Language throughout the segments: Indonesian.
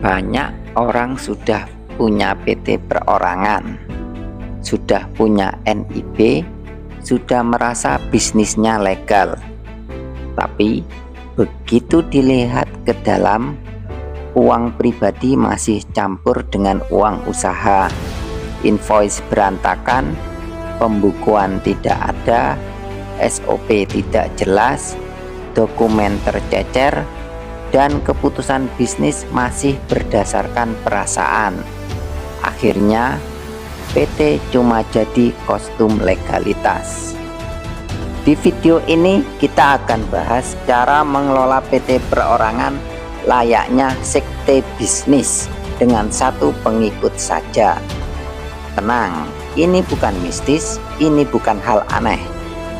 Banyak orang sudah punya PT perorangan, sudah punya NIB, sudah merasa bisnisnya legal. Tapi begitu dilihat ke dalam, uang pribadi masih campur dengan uang usaha. Invoice berantakan, pembukuan tidak ada, SOP tidak jelas, dokumen tercecer, dan keputusan bisnis masih berdasarkan perasaan. Akhirnya PT cuma jadi kostum legalitas. Di video ini kita akan bahas cara mengelola PT perorangan layaknya sekte bisnis dengan satu pengikut saja. Tenang, ini bukan mistis, ini bukan hal aneh.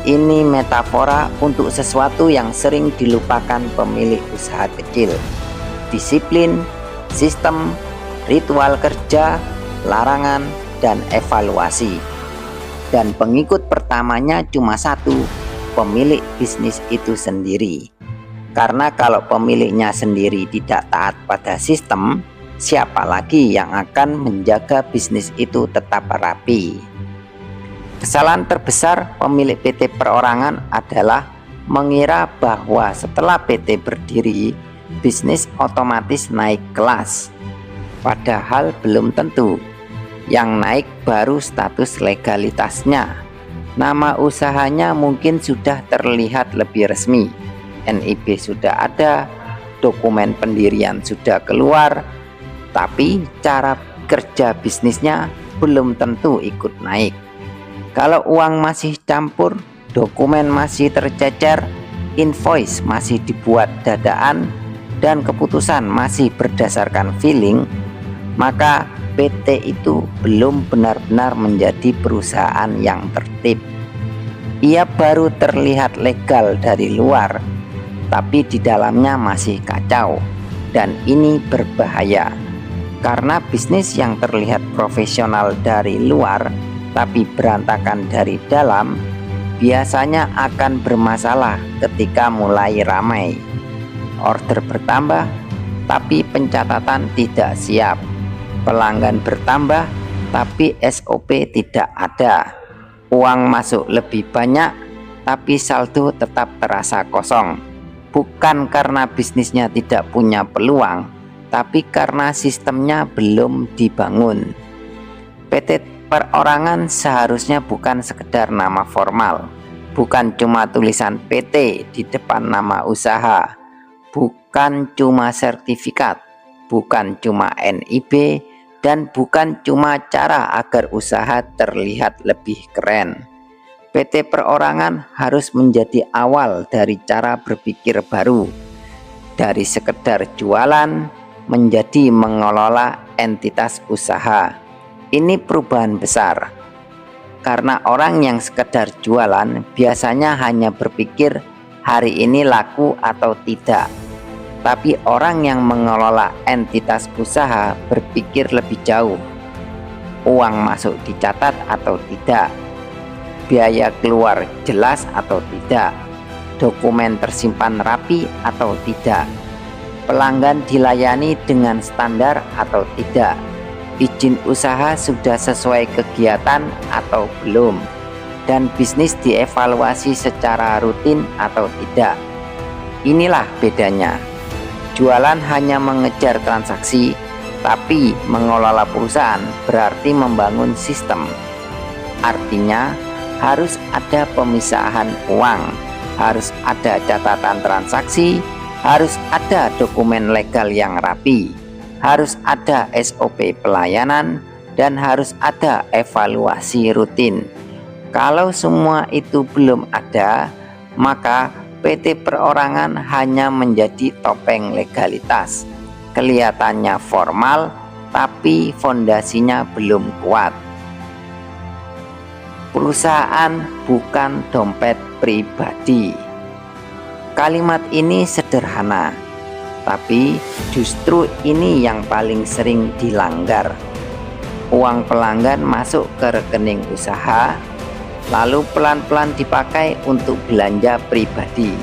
Ini metafora untuk sesuatu yang sering dilupakan pemilik usaha kecil. Disiplin, sistem, ritual kerja, larangan, dan evaluasi. Dan pengikut pertamanya cuma satu, pemilik bisnis itu sendiri. Karena kalau pemiliknya sendiri tidak taat pada sistem, siapa lagi yang akan menjaga bisnis itu tetap rapi? Kesalahan terbesar pemilik PT perorangan adalah mengira bahwa setelah PT berdiri, bisnis otomatis naik kelas. Padahal belum tentu. Yang naik baru status legalitasnya. Nama usahanya mungkin sudah terlihat lebih resmi. NIB sudah ada, dokumen pendirian sudah keluar, tapi cara kerja bisnisnya belum tentu ikut naik. Kalau uang masih campur, dokumen masih tercecer, invoice masih dibuat dadaan, dan keputusan masih berdasarkan feeling, maka PT itu belum benar-benar menjadi perusahaan yang tertib. Ia baru terlihat legal dari luar, tapi di dalamnya masih kacau, dan ini berbahaya. Karena bisnis yang terlihat profesional dari luar tapi berantakan dari dalam, biasanya akan bermasalah ketika mulai ramai. Order bertambah, tapi pencatatan tidak siap. Pelanggan bertambah, tapi SOP tidak ada. Uang masuk lebih banyak, tapi saldo tetap terasa kosong. Bukan karena bisnisnya tidak punya peluang, tapi karena sistemnya belum dibangun. PT perorangan seharusnya bukan sekedar nama formal, bukan cuma tulisan PT di depan nama usaha, bukan cuma sertifikat, bukan cuma NIB, dan bukan cuma cara agar usaha terlihat lebih keren. PT perorangan harus menjadi awal dari cara berpikir baru, dari sekedar jualan menjadi mengelola entitas usaha. Ini perubahan besar, karena orang yang sekedar jualan biasanya hanya berpikir hari ini laku atau tidak. Tapi orang yang mengelola entitas usaha berpikir lebih jauh. Uang masuk dicatat atau tidak, biaya keluar jelas atau tidak, dokumen tersimpan rapi atau tidak, pelanggan dilayani dengan standar atau tidak, izin usaha sudah sesuai kegiatan atau belum, dan bisnis dievaluasi secara rutin atau tidak. Inilah bedanya. Jualan hanya mengejar transaksi, tapi mengelola perusahaan berarti membangun sistem. Artinya harus ada pemisahan uang, harus ada catatan transaksi, harus ada dokumen legal yang rapi, harus ada SOP pelayanan, dan harus ada evaluasi rutin. Kalau semua itu belum ada, maka PT perorangan hanya menjadi topeng legalitas. Kelihatannya formal, tapi fondasinya belum kuat. Perusahaan bukan dompet pribadi. Kalimat ini sederhana, tapi justru ini yang paling sering dilanggar. Uang pelanggan masuk ke rekening usaha, lalu pelan-pelan dipakai untuk belanja pribadi.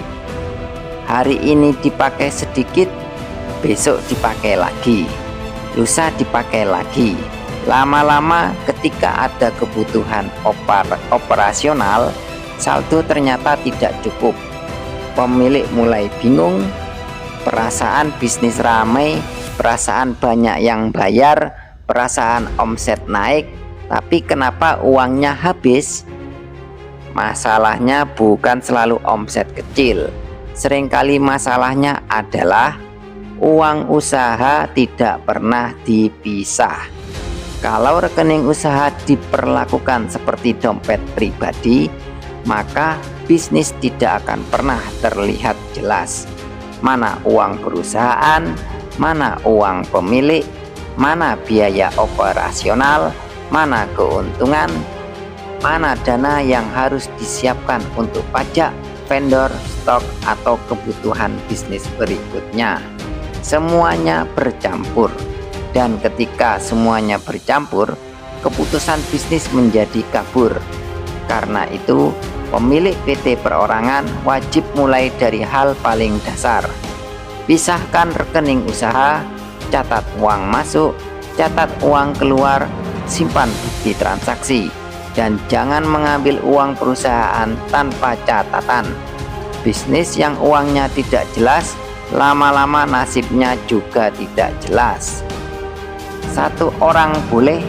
Hari ini dipakai sedikit, besok dipakai lagi. lusa dipakai lagi. Lama-lama ketika ada kebutuhan operasional, saldo ternyata tidak cukup. Pemilik mulai bingung, perasaan bisnis ramai, perasaan banyak yang bayar, perasaan omset naik, tapi kenapa uangnya habis? Masalahnya bukan selalu omset kecil. Seringkali masalahnya adalah uang usaha tidak pernah dipisah. Kalau rekening usaha diperlakukan seperti dompet pribadi, maka bisnis tidak akan pernah terlihat jelas. Mana uang perusahaan, mana uang pemilik, mana biaya operasional, mana keuntungan, mana dana yang harus disiapkan untuk pajak, vendor, stok, atau kebutuhan bisnis berikutnya. Semuanya bercampur, dan ketika semuanya bercampur, keputusan bisnis menjadi kabur. Karena itu, pemilik PT perorangan wajib mulai dari hal paling dasar. Pisahkan rekening usaha, catat uang masuk, catat uang keluar, simpan bukti transaksi, dan jangan mengambil uang perusahaan tanpa catatan. Bisnis yang uangnya tidak jelas, lama-lama nasibnya juga tidak jelas. Satu orang boleh,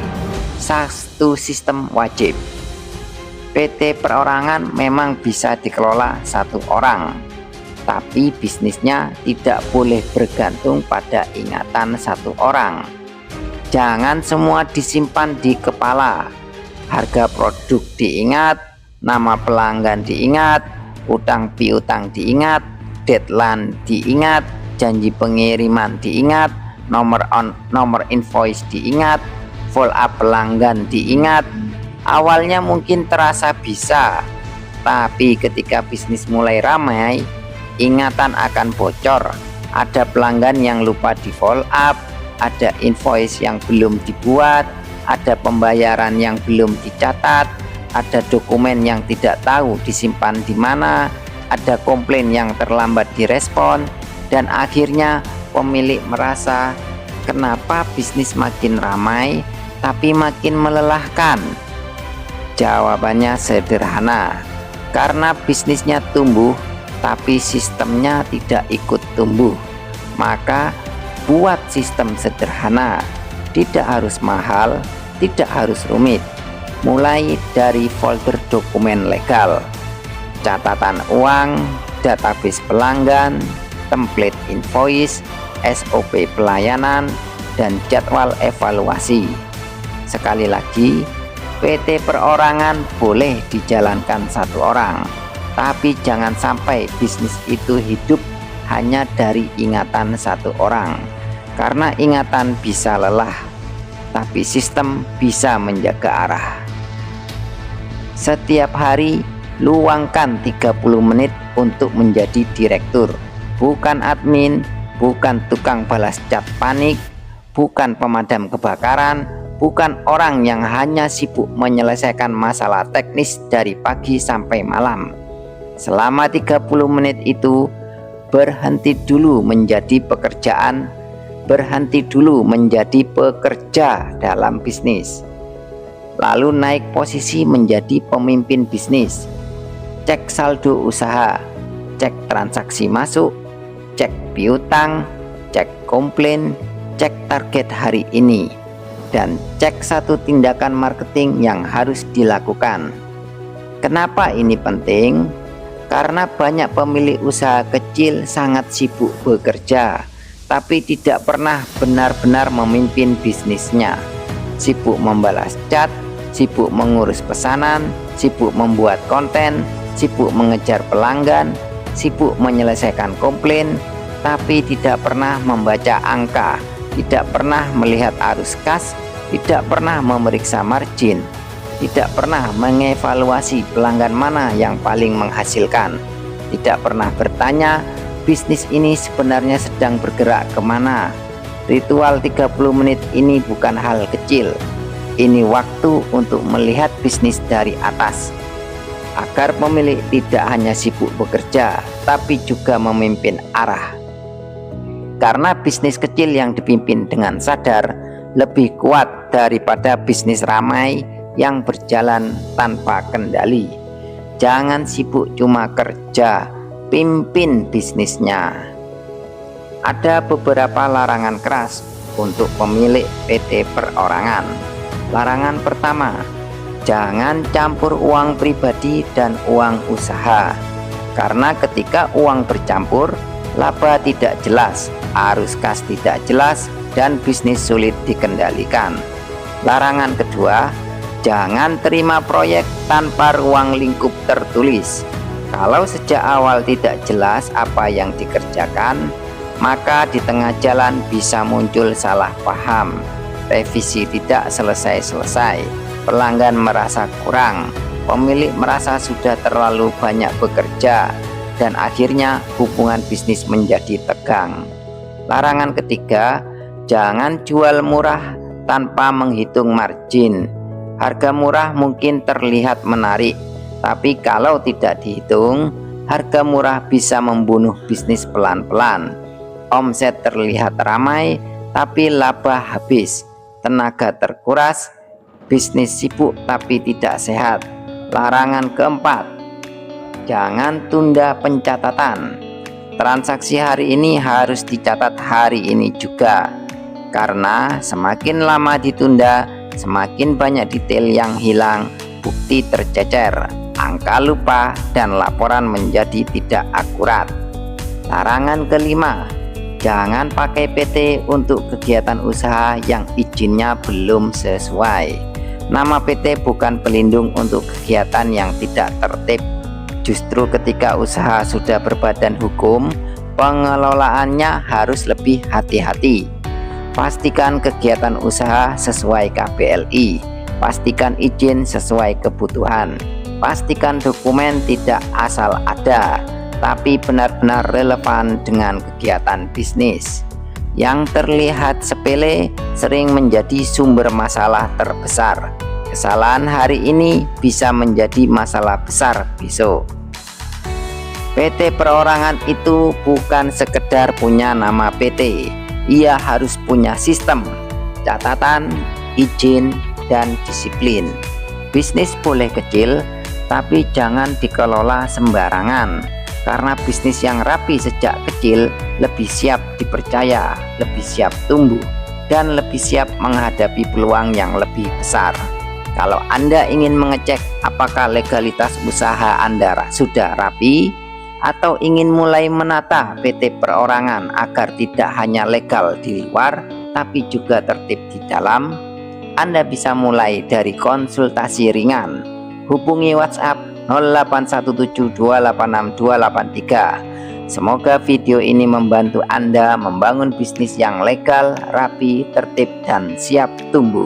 satu sistem wajib. PT perorangan memang bisa dikelola satu orang, tapi bisnisnya tidak boleh bergantung pada ingatan satu orang. Jangan semua disimpan di kepala. Harga produk diingat, nama pelanggan diingat, utang piutang diingat, deadline diingat, janji pengiriman diingat, nomor invoice diingat, follow up pelanggan diingat. Awalnya mungkin terasa bisa, tapi ketika bisnis mulai ramai, ingatan akan bocor. Ada pelanggan yang lupa di follow up, ada invoice yang belum dibuat, ada pembayaran yang belum dicatat, ada dokumen yang tidak tahu disimpan di mana, ada komplain yang terlambat direspon, dan akhirnya pemilik merasa kenapa bisnis makin ramai tapi makin melelahkan. Jawabannya sederhana, karena bisnisnya tumbuh tapi sistemnya tidak ikut tumbuh. Maka buat sistem sederhana, tidak harus mahal, tidak harus rumit. Mulai dari folder dokumen legal, catatan uang, database pelanggan, template invoice, SOP pelayanan, dan jadwal evaluasi. Sekali lagi, PT perorangan boleh dijalankan satu orang, tapi jangan sampai bisnis itu hidup hanya dari ingatan satu orang, karena ingatan bisa lelah, tapi sistem bisa menjaga arah. Setiap hari luangkan 30 menit untuk menjadi direktur, bukan admin, bukan tukang balas chat panik, bukan pemadam kebakaran, bukan orang yang hanya sibuk menyelesaikan masalah teknis dari pagi sampai malam. Selama 30 menit itu, berhenti dulu menjadi pekerjaan, berhenti dulu menjadi pekerja dalam bisnis. Lalu naik posisi menjadi pemimpin bisnis. Cek saldo usaha, cek transaksi masuk, cek piutang, cek komplain, cek target hari ini, dan cek satu tindakan marketing yang harus dilakukan. Kenapa ini penting? Karena banyak pemilik usaha kecil sangat sibuk bekerja, tapi tidak pernah benar-benar memimpin bisnisnya. Sibuk membalas chat, sibuk mengurus pesanan, sibuk membuat konten, sibuk mengejar pelanggan, sibuk menyelesaikan komplain, tapi tidak pernah membaca angka, tidak pernah melihat arus kas, tidak pernah memeriksa margin, tidak pernah mengevaluasi pelanggan mana yang paling menghasilkan, tidak pernah bertanya bisnis ini sebenarnya sedang bergerak kemana. Ritual 30 menit ini bukan hal kecil. Ini waktu untuk melihat bisnis dari atas, agar pemilik tidak hanya sibuk bekerja, tapi juga memimpin arah. karena bisnis kecil yang dipimpin dengan sadar lebih kuat daripada bisnis ramai yang berjalan tanpa kendali. Jangan sibuk cuma kerja, pimpin bisnisnya. Ada beberapa larangan keras untuk pemilik PT perorangan. Larangan pertama, jangan campur uang pribadi dan uang usaha. Karena ketika uang bercampur, laba tidak jelas, arus kas tidak jelas, dan bisnis sulit dikendalikan. Larangan kedua, jangan terima proyek tanpa ruang lingkup tertulis. Kalau sejak awal tidak jelas apa yang dikerjakan, maka di tengah jalan bisa muncul salah paham, revisi tidak selesai-selesai, pelanggan merasa kurang, pemilik merasa sudah terlalu banyak bekerja, dan akhirnya hubungan bisnis menjadi tegang. Larangan ketiga, jangan jual murah tanpa menghitung margin. Harga murah mungkin terlihat menarik, tapi kalau tidak dihitung, harga murah bisa membunuh bisnis pelan-pelan. Omset terlihat ramai, tapi laba habis, tenaga terkuras, bisnis sibuk tapi tidak sehat. Larangan keempat, jangan tunda pencatatan. Transaksi hari ini harus dicatat hari ini juga, karena semakin lama ditunda, semakin banyak detail yang hilang, bukti tercecer, angka lupa, dan laporan menjadi tidak akurat. Larangan kelima, jangan pakai PT untuk kegiatan usaha yang izinnya belum sesuai. Nama PT bukan pelindung untuk kegiatan yang tidak tertib. Justru ketika usaha sudah berbadan hukum, pengelolaannya harus lebih hati-hati. Pastikan kegiatan usaha sesuai KPLI, pastikan izin sesuai kebutuhan, pastikan dokumen tidak asal ada, tapi benar-benar relevan dengan kegiatan bisnis. Yang terlihat sepele sering menjadi sumber masalah terbesar. Kesalahan hari ini bisa menjadi masalah besar besok. PT perorangan itu bukan sekedar punya nama PT, ia harus punya sistem, catatan, izin, dan disiplin. Bisnis boleh kecil, tapi jangan dikelola sembarangan. Karena bisnis yang rapi sejak kecil lebih siap dipercaya, lebih siap tumbuh, dan lebih siap menghadapi peluang yang lebih besar. Kalau Anda ingin mengecek apakah legalitas usaha Anda sudah rapi, atau ingin mulai menata PT perorangan agar tidak hanya legal di luar, tapi juga tertib di dalam, Anda bisa mulai dari konsultasi ringan. Hubungi WhatsApp 0817286283. Semoga video ini membantu Anda membangun bisnis yang legal, rapi, tertib, dan siap tumbuh.